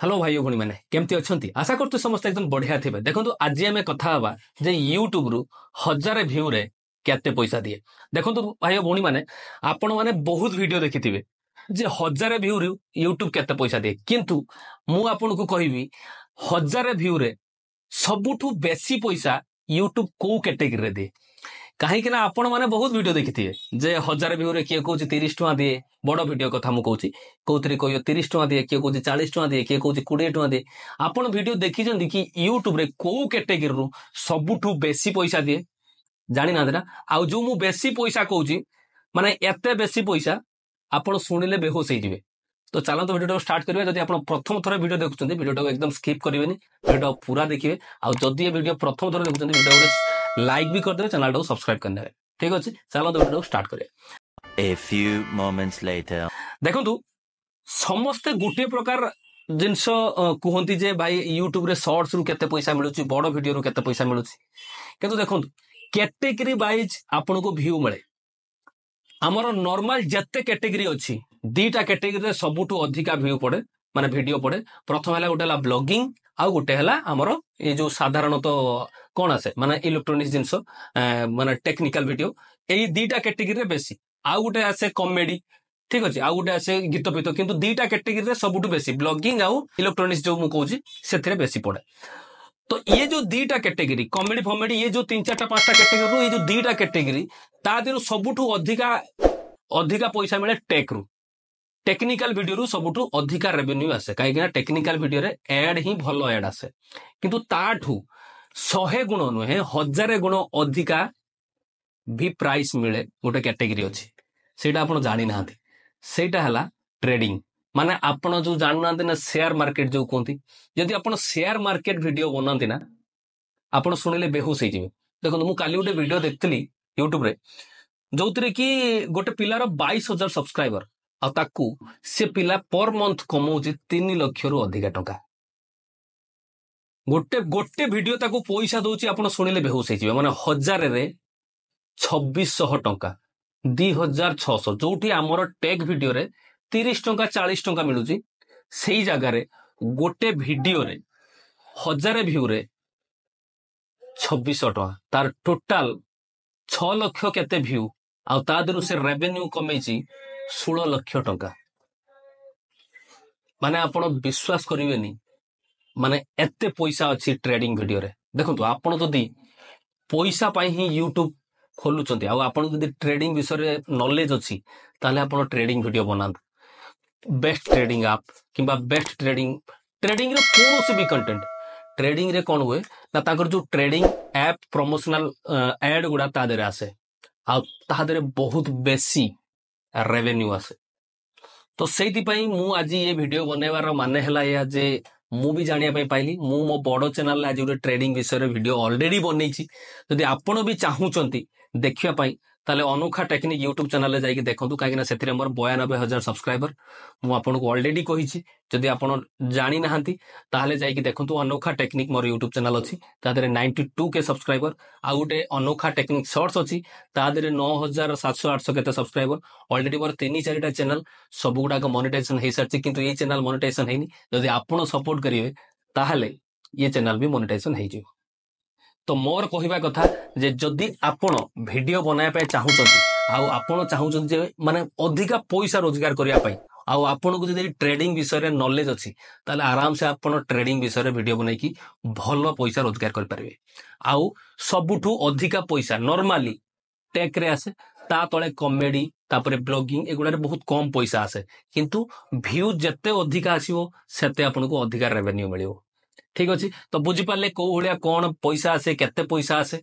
Hello भाई भणी मैंने केमती अच्छा आशा करते समस्त एकदम बढ़िया थे। देखो आज आम कथा हवा जे यूट्यूब रु 1000 भ्यू रे केते पैसा दिए। देखो भाई भणी मैंने आपण मैंने बहुत वीडियो देखि जे 1000 भ्यू रु यूट्यूब केते पैसा दिए, किंतु मु आपन को कहबी 1000 भ्यू रे सबुठु बेसी पैसा यूट्यूब को कैटेगरी रे दिए। कहीं आपण मैंने बहुत वीडियो देखिए जे 1000 भ्यू रे किए कहूँ 30 टଙ୍କା दिए। बड़ वीडियो कथा मुझे कहूँ कौन कह 30 टଙ୍କା दिए, किए कहूँ 40 टଙ୍କା दिए, किए कहूँ 20 टଙ୍କା दिए। आपण वीडियो देखी कि यूट्यूब रे को कैटेगरी रु सबुठु बेसी पैसा दिए जानी ना ना। आउ जो मु बेसी पैसा कहूँ माने एते बेसी पैसा आपण शुणिले बेहोश हो। तो चलते वीडियो स्टार्ट करेंगे। जब आप प्रथम थर वीडियो देखुं वीडियो एकदम स्किप करेंगे, वीडियो पूरा देखिए। आदि ये वीडियो प्रथम थर देखुं वीडियो गोटे लाइक भी करदे, चैनल को सब्सक्राइब करने। ठीक अच्छे, चलते वीडियो स्टार्ट करें। A few moments later. देखु समस्ते गोटे प्रकार जिनस कहती जे भाई यूट्यूब रे शॉर्ट्स रु केते पैसा मिलुची, बड़ वीडियो रु केते पैसा मिलुची। किंतु देखु कैटेगरी वाइज आपन को व्यू मिले। आमर नॉर्मल जत्ते कैटेगरी अच्छी दीटा कैटेगरी रे सबुठु अधिका व्यू पड़े माने वीडियो पड़े। प्रथम है गोटे ब्लॉगिंग आउ गोटे है आमर ये जो साधारणतः कौन आसे माने इलेक्ट्रोनिक्स जिनस माने टेक्निकल वीडियो, यही दीटा कैटेगरी रे बेसी। आउ गोटे आसे कॉमेडी, ठीक अच्छे, आउ गोटे आसे गीत पीत, किंतु दीटा कैटेगरी रे सबुठु बेसी ब्लॉगिंग आउ इलेक्ट्रोनिक्स जो मुझे कहूँ से बेसी पड़े। तो ये जो दीटा कैटेगरी कॉमेडी फॉमेडी, ये जो 3-4 5टा कैटेगरी, ये जो दीटा कैटेगरी ता देहु सबुठु अधिका पैसा मिले टेक रु। टेक्निकल वीडियो रु सबुठु अधिका रेवेन्यू आसे, कहीं टेक्निकल वीडियो रे एड ही भलो एड आसे। किंतु ताठू 100 गुण नुहे 1000 गुण अधिका भी प्राइस मिले गोटे कैटेगरी अच्छी। सेटा आपण जानी ना, सेटा हला ट्रेडिंग। माने आपण जो जानना ना शेयर मार्केट जो कहती, जदि आपण शेयर मार्केट वीडियो बनाती ना आपण शुणिले बेहोश हो। देखो मु काली गोटे वीडियो देखती यूट्यूब रे जो कि गोटे पिलार 22,000 सब्सक्राइबर आकु से पिला पर मंथ कमाऊँ 3 लाख रु अधिका टंका। गोटे गोटे वीडियो ताकू पैसा दौची आपण शुणिले बेहोश हो। माने 1000 रे 2600 टंका 2600, जो आमर टेक वीडियो रे 30 टंका 40 टंका मिलूँ, से जगार गोटे वीडियो रे 1000 भ्यू रे 2600 टंका, तार टोटाल 6 लाख केते भ्यू आउ ता देरु से रेवेन्यू कमेची 16 लाख टंका। माने आपण विश्वास करिवेनी, माने एते पैसा अच्छी ट्रेडिंग वीडियो रे। देखंतु आपण जदी पैसा पाई ही यूट्यूब खोलुचंती आ आपण जदी ट्रेडिंग विषय नॉलेज अच्छी ताले आपण ट्रेडिंग वीडियो बनांत। बेस्ट ट्रेडिंग ऐप किंबा बेस्ट ट्रेडिंग रे कौन से भी कंटेंट ट्रेडिंग रे कौन हुए ना ताकर जो ट्रेडिंग ऐप प्रमोशनल एड गुड़ा ता देरे आसे आ ता देरे बहुत बेसी रेवेन्यू आसे। तो सेति पई मु आज ये वीडियो बनेवार माने हला या जे मु भी जानिया पई पाइली। मु मो बड़ो चैनल आज गोटे ट्रेडिंग विषय रे वीडियो ऑलरेडी बनैछि। जदि आपण भी चाहूचंती देखिया पई ताले अनोखा टेक्निक यूट्यूब चैनल रे जाइके देखंतु, काहेकि सेथिरे मोर 92,000 सब्सक्राइबर मु आपन को ऑलरेडी कहिछि। जदि आपण जानि नाहंती ताले जाइके देखंतु अनोखा टेक्निक मोर यूट्यूब चैनल अछि, ता देरे 92K सब्सक्राइबर। आ गोटे अनोखा टेक्निक शॉर्ट्स अछि, ता देरे 9,700-800 केते सब्सक्राइबर। ऑलरेडी मोर 3-4टा चैनल सब गुडा को मोनेटाइजेशन हे सारछि, किंतु ये चैनल मोनेटाइजेशन हेनी। जदि आपण सपोर्ट करिवे ताहले ये चैनल भी मोनेटाइजेशन हे जिवो। तो मोर कहवा कथा जे जदि आपण वीडियो बनाया पे चाहूचंती आउ आपण चाहूचंती जे माने अधिका पैसा रोजगार करिया पई आउ आपण को जदि ट्रेडिंग विषय रे नॉलेज अछि ताले आराम से आपण ट्रेडिंग विषय रे वीडियो बनाई की भलो पैसा रोजगार कर परिवे। आउ सबुठु अधिका पैसा नॉर्मली टेक रे आसे, ता तळे कॉमेडी तापरे ब्लॉगिंग एगुडा रे बहुत कम पैसा आसे, किंतु व्यू जत्ते अधिका आसीबो सेते आपण को अधिका रेवेन्यू मिलियो। ठीक अच्छे, तो बुझी पारे कौ भाया कौन पैसा आसे केते पैसा आसे।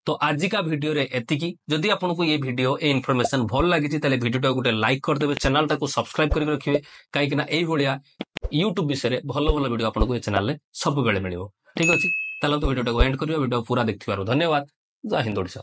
तो आजिका वीडियो रे एतिकी। जदि आपको ये वीडियो ए इनफॉरमेशन भल लगी ताले वीडियो गोटे लाइक करदेवे, चैनल टाको सब्सक्राइब करके रखिए, कहीं एई भलिया यूट्यूब विषय भल भल वीडियो आपको ये चैनल रे सब बेले मिलियो। ठीक अच्छे, चलते वीडियो एंड करियो। वीडियो पूरा देखिबारु धन्यवाद। जय हिंद ओडिशा।